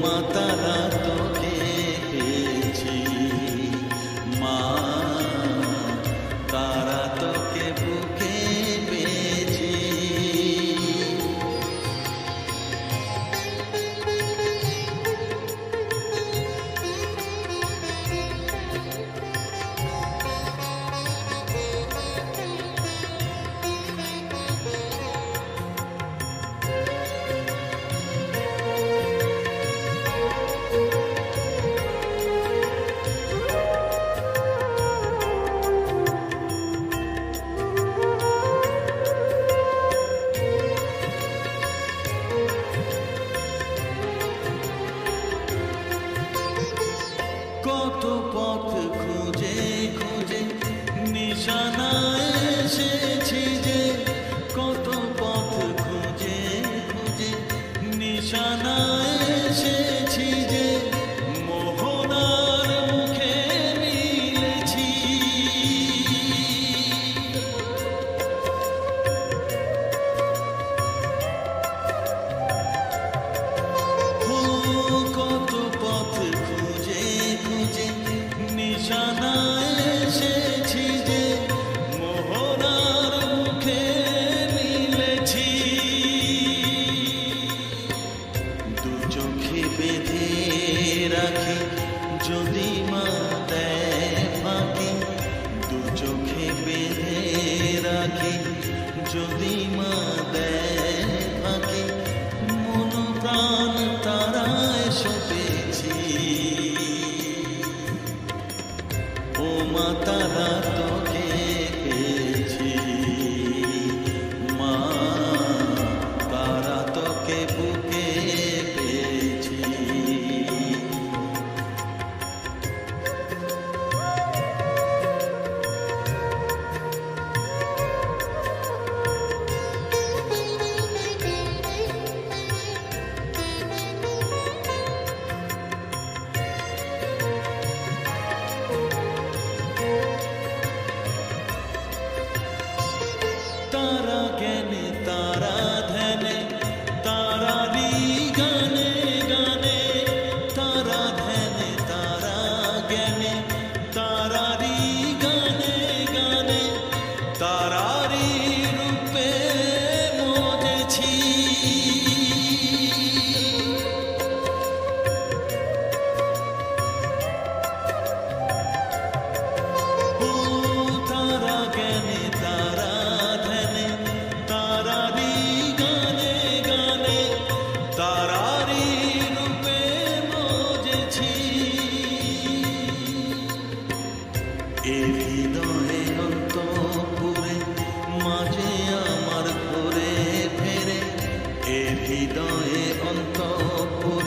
মা তারা তোকে পেয়েছি, মা তারা তোকে বুকে পেয়েছি। কত পথ খুঁজে খুঁজে নিশানা এসেছি যে, কত পথ খুঁজে খুঁজে নিশানা এসেছি যে, মোহনার মুখে মিলেছি। কত পথ খুঁজে খুঁজে নিশানা এসেছি যে, মোহনার মুখে মিলেছি। দু চোখে বেঁধে রাখি যদি মা দেয় ফাঁকি, দু চোখে বেঁধে রাখি যদি মা দেয় ফাঁকি, মন প্রাণ তারায় সপেছি। ও মা তারা তোকে পেয়েছি, মা তারা তোকে বুকে পেয়েছি। তারা জ্ঞানে তারা ধ্যানে তারারি গানে গানে, তারা ধ্যানে তারা জ্ঞানে তারারি গানে গানে, তারারি রূপে মজেছি। ও তারা জ্ঞানে তারা ধ্যানে তারারি গানে গানে, তারারি রূপে মজেছি। এ হৃদয়ে অন্তঃপুরে মাঝে আমার ঘুরে ফেরে, এ হৃদয়ে অন্তঃপুরে